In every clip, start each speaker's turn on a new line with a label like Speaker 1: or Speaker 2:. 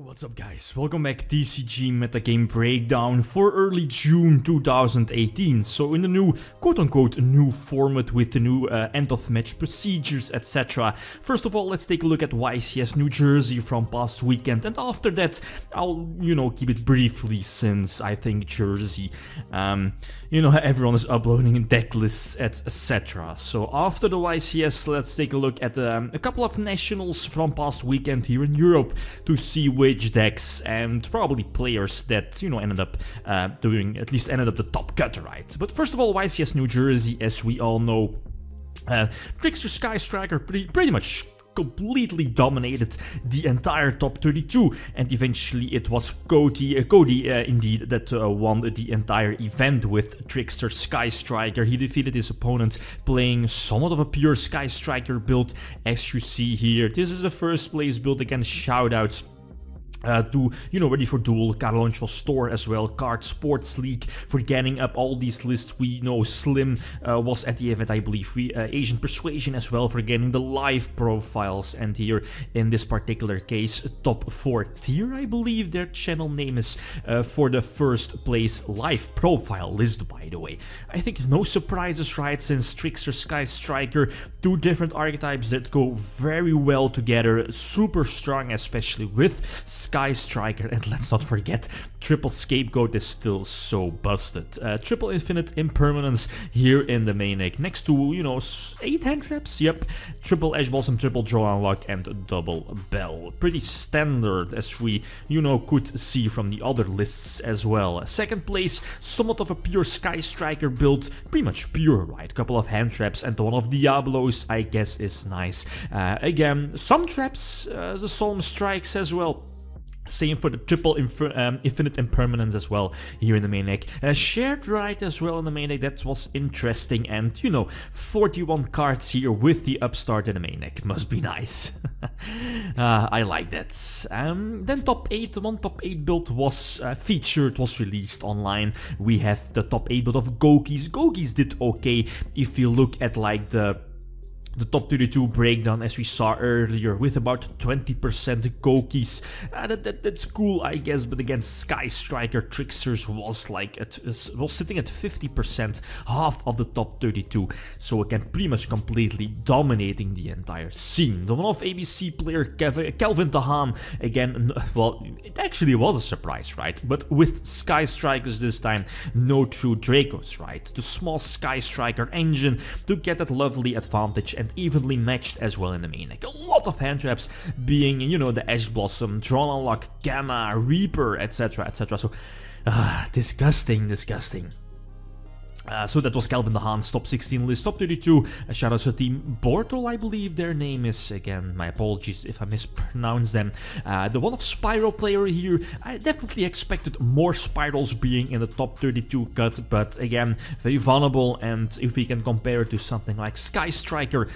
Speaker 1: What's up guys, welcome back TCG Metagame Breakdown for early June 2018. So in the new quote-unquote new format with the new end of match procedures, etc. First of all, let's take a look at YCS New Jersey from past weekend, and after that I'll, keep it briefly since I think Jersey, everyone is uploading deck lists, etc. So after the YCS, let's take a look at a couple of nationals from past weekend here in Europe to see which decks and probably players that, ended up ended up the top cut, right? But first of all, YCS New Jersey, as we all know, Trickster Sky Striker pretty much completely dominated the entire top 32, and eventually it was Cody indeed that won the entire event with Trickster Sky Striker. He defeated his opponent playing somewhat of a pure Sky Striker build, as you see here. This is the first place build. Again, shoutouts to, Ready for Duel, Caroloncho Store as well, Card Sports League for getting up all these lists. We know Slim was at the event, I believe. Asian Persuasion as well for getting the live profiles, and here in this particular case, top 4 tier, I believe their channel name is, for the first place live profile list, by the way. I think no surprises, right, since Trickster Sky Striker, two different archetypes that go very well together, super strong, especially with Sky Striker, and let's not forget, Triple Scapegoat is still so busted. Triple Infinite Impermanence here in the main deck, next to, 8 hand traps, yep, Triple Ash Blossom, Triple Draw Unlock, and Double Bell. Pretty standard, as we, could see from the other lists as well. Second place, somewhat of a pure Sky Striker build, pretty much pure, right? Couple of hand traps, and one of Diablos, I guess, is nice. Again, some traps, the Solemn Strikes as well. Same for the Triple Infinite Impermanence as well here in the main deck. Shared Right as well in the main deck, that was interesting, and 41 cards here with the Upstart in the main deck, must be nice. I like that. Then top 8, one top 8 build was featured, was released online. We have the top 8 build of Gokis. Gokis did okay if you look at like the top 32 breakdown, as we saw earlier, with about 20% Gokis. That's cool, I guess, but again, Sky Striker Tricksters was sitting at 50%, half of the top 32, so again, pretty much completely dominating the entire scene. The one-off ABC player Kelvin Tahan, again, well, it actually was a surprise, right? But with Sky Strikers this time, no true Dracos, right? The small Sky Striker engine to get that lovely advantage, and evenly matched as well in the main deck. A lot of hand traps being, the Ash Blossom, Drawn Unlock, Gamma, Reaper, etc, etc. So, disgusting. So that was Kelvin Tahan's top 16 list. Top 32, shout out to Team Bortol, I believe their name is. Again, my apologies if I mispronounce them. The one of Spyro player here, I definitely expected more Spirals being in the top 32 cut, but again, very vulnerable, and if we can compare it to something like Sky Striker,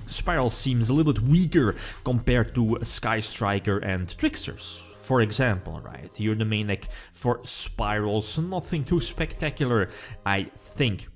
Speaker 1: Spiral seems a little bit weaker compared to Sky Striker and Tricksters. For example, right, here in the main deck for Spirals, nothing too spectacular, I think.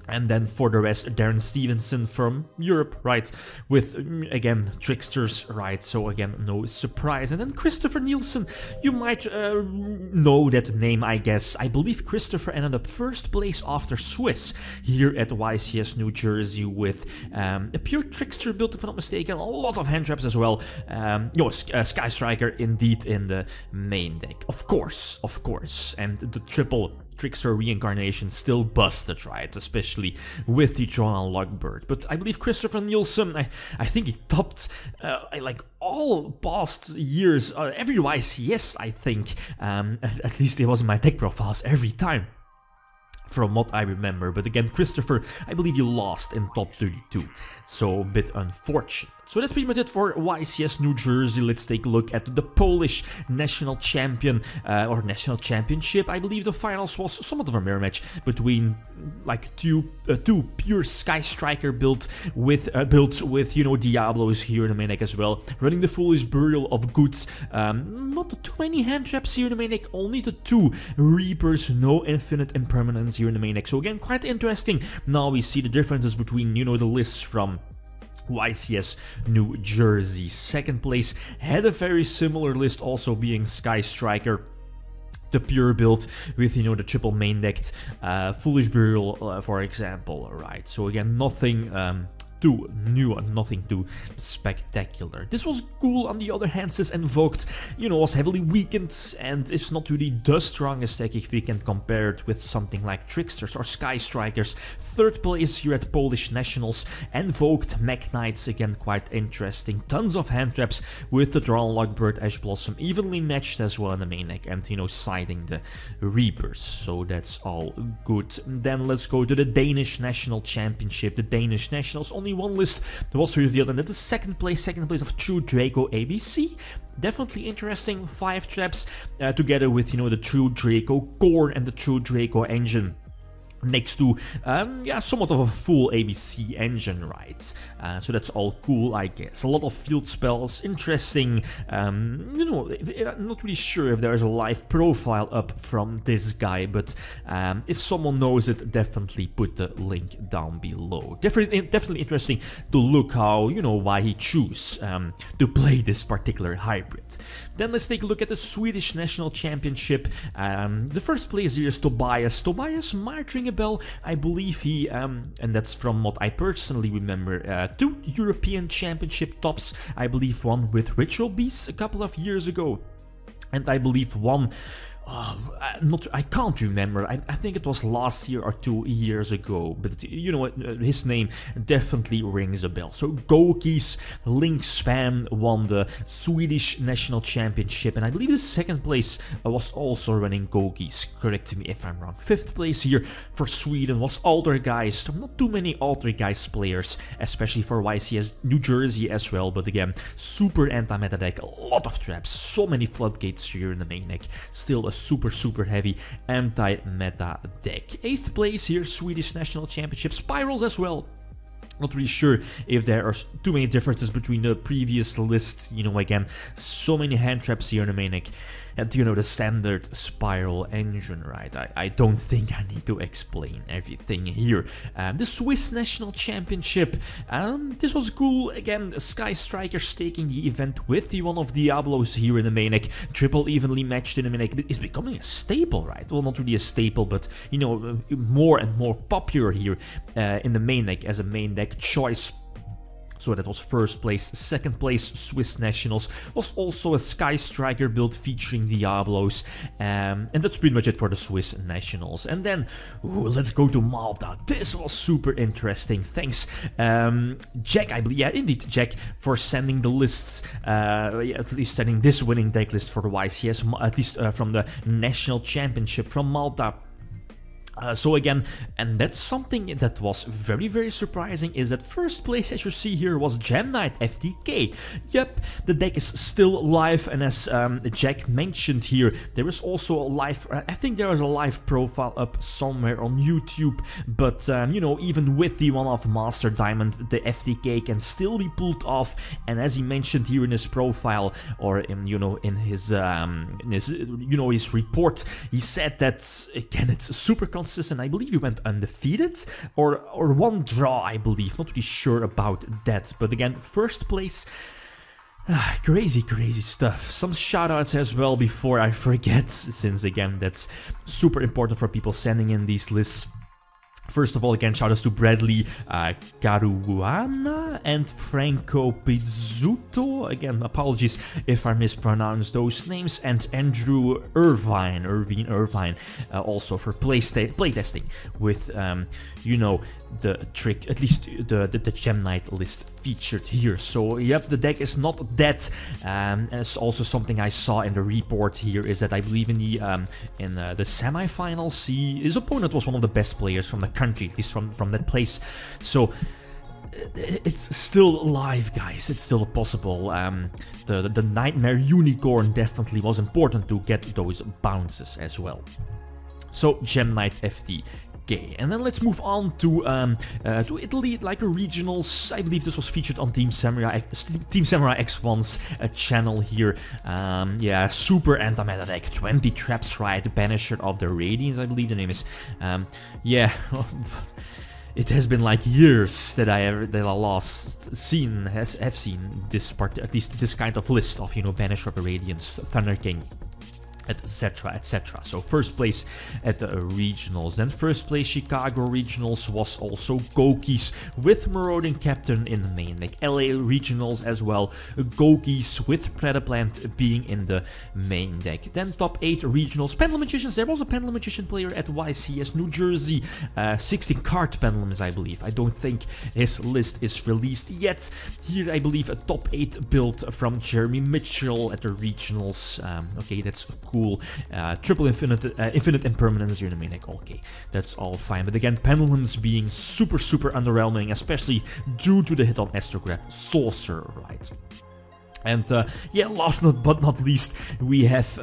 Speaker 1: And then for the rest, Darren Stevenson from Europe, right, with, again, Tricksters, right, so again, no surprise. And then Christopher Nielsen, you might know that name, I guess. I believe Christopher ended up first place after Swiss here at YCS New Jersey with a pure Trickster build, if I'm not mistaken, a lot of hand traps as well. Sky Striker indeed in the main deck, of course, and the triple Trickster reincarnation still busted, right, especially with the Drawn Unlock bird. But I believe Christopher Nielsen, I think he topped like all past years, every YCS, I think, at least it was in my deck profiles every time, from what I remember. But again, Christopher, I believe you lost in top 32, so a bit unfortunate. So that's pretty much it for YCS New Jersey. Let's take a look at the Polish national champion, or national championship. I believe the finals was somewhat of a mirror match between like two pure Sky Striker builds with Diablos here in the main deck as well, running the Foolish Burial of Goods. Not too many hand traps here in the main deck, only the 2 Reapers, no Infinite Impermanence here in the main deck. So again, quite interesting. Now we see the differences between, the lists from YCS New Jersey. Second place had a very similar list, also being Sky Striker. The pure build with, you know, the triple main decked Foolish Burial, for example, right? So again, nothing too new and nothing too spectacular. This was cool. On the other hand, says Invoked, you know, was heavily weakened and is not really the strongest deck if we can compare it with something like Tricksters or Sky Strikers. Third place here at Polish Nationals. Invoked, Mech Knights, again quite interesting. Tons of hand traps with the Drawn Lockbird, Ash Blossom, evenly matched as well in the main deck, and, you know, siding the Reapers. So that's all good. Then let's go to the Danish National Championship. The Danish Nationals, only one list that was revealed, and that is second place of True Draco ABC. Definitely interesting, 5 traps together with, you know, the True Draco core and the True Draco engine. Next to, yeah, somewhat of a full ABC engine, right? So that's all cool, I guess. A lot of field spells, interesting, you know, I'm not really sure if there's a live profile up from this guy, but if someone knows it, definitely put the link down below. Definitely interesting to look how, you know, why he chose to play this particular hybrid. Then let's take a look at the Swedish National Championship. The first place here is Tobias. Tobias might ring a bell. I believe he, and that's from what I personally remember, 2 European Championship tops. I believe one with Ritual Beast a couple of years ago, and I believe one I can't remember. I think it was last year or 2 years ago, but you know what, his name definitely rings a bell. So Goki's Link Spam won the Swedish National Championship, and I believe the second place was also running Goki's. Correct me if I'm wrong. Fifth place here for Sweden was Altergeist. Not too many Altergeist players, especially for YCS New Jersey as well, but again, super anti-meta deck, a lot of traps, so many floodgates here in the main deck. Still a super heavy anti-meta deck. 8th place here, Swedish National Championship, Spirals as well. Not really sure if there are too many differences between the previous lists. You know, again, so many hand traps here in the main deck. And you know, the standard Spiral engine, right? I don't think I need to explain everything here. The Swiss National Championship, this was cool. Again, Sky Strikers taking the event with the one of Diablos here in the main deck. Triple evenly matched in the main deck. It's becoming a staple, right? Well, not really a staple, but you know, more and more popular here in the main deck as a main deck choice. So that was first place. Second place, Swiss Nationals, was also a Sky Striker build featuring Diablos. And that's pretty much it for the Swiss Nationals. And then, let's go to Malta. This was super interesting. Thanks, Jack, I believe. Yeah, indeed, Jack, for sending the lists. At least sending this winning deck list for the YCS, at least from the National Championship from Malta. So again, and that's something that was very surprising, is that first place, as you see here, was Gem Knight FTK. Yep, the deck is still live, and as Jack mentioned here, there is also a live, I think there is a live profile up somewhere on YouTube, but you know, even with the one-off Master Diamond, the FTK can still be pulled off, and as he mentioned here in his profile, or in, you know, in his you know, his report, he said that, again, it's super consistent. I believe he went undefeated, or one draw, I believe. Not really sure about that, but again, first place. Crazy stuff. Some shoutouts as well before I forget, since again, that's super important for people sending in these lists. First of all, again, shoutouts to Bradley Caruana and Franco Pizzuto. Again, apologies if I mispronounce those names. And Andrew Irvine, also for playtesting with, you know, the trick, at least the Gem Knight list featured here. So, yep, the deck is not dead. And it's also something I saw in the report here, is that I believe in the semifinals, his opponent was one of the best players from the country, at least from that place. So it's still alive, guys. It's still possible. The Nightmare Unicorn definitely was important to get those bounces as well. So Gem Knight FT. Okay, and then let's move on to Italy, like a regionals. I believe this was featured on Team Samurai X1's channel here. Yeah, super anti-meta deck, 20 traps, right? Banisher of the Radiance, I believe the name is. Yeah. it has been like years that I last have seen this part, at least this kind of list of, you know, Banisher of the Radiance, Thunder King, etc, etc. So first place at the regionals, then first place Chicago regionals was also Gokis with Marauding Captain in the main deck, LA regionals as well, Gokis with Predaplant being in the main deck. Then top 8 regionals, Pendulum Magicians. There was a Pendulum Magician player at YCS New Jersey, 16 card Pendulums I believe. I don't think his list is released yet. Here I believe a top 8 build from Jeremy Mitchell at the regionals. Okay, that's cool. Triple infinite impermanence here in the main deck. Okay, that's all fine. But again, Pendulums being super underwhelming, especially due to the hit on Astrograph Saucer, right? And yeah, last but not least, we have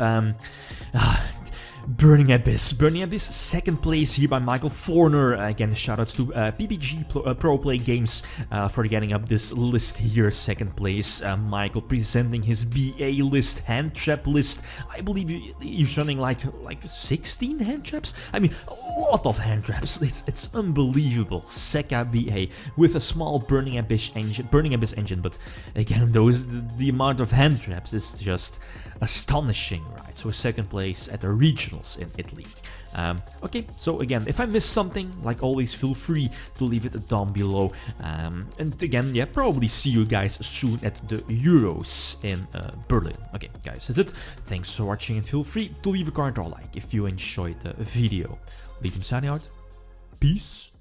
Speaker 1: Burning Abyss. Burning Abyss, second place here by Michael Forner. Again, shoutouts to PPG Pro Play Games for getting up this list here. Second place, Michael presenting his BA list, hand trap list. I believe he's running like 16 hand traps. I mean, a lot of hand traps. It's unbelievable. Seka BA with a small Burning Abyss engine, but again, the amount of hand traps is just astonishing, right? So second place at the regionals in Italy. Okay, so again, if I missed something, like always, feel free to leave it down below. And again, yeah, probably see you guys soon at the Euros in Berlin. Okay, guys, that's it. Thanks for watching, and feel free to leave a comment or like if you enjoyed the video. Lead signing out. Peace.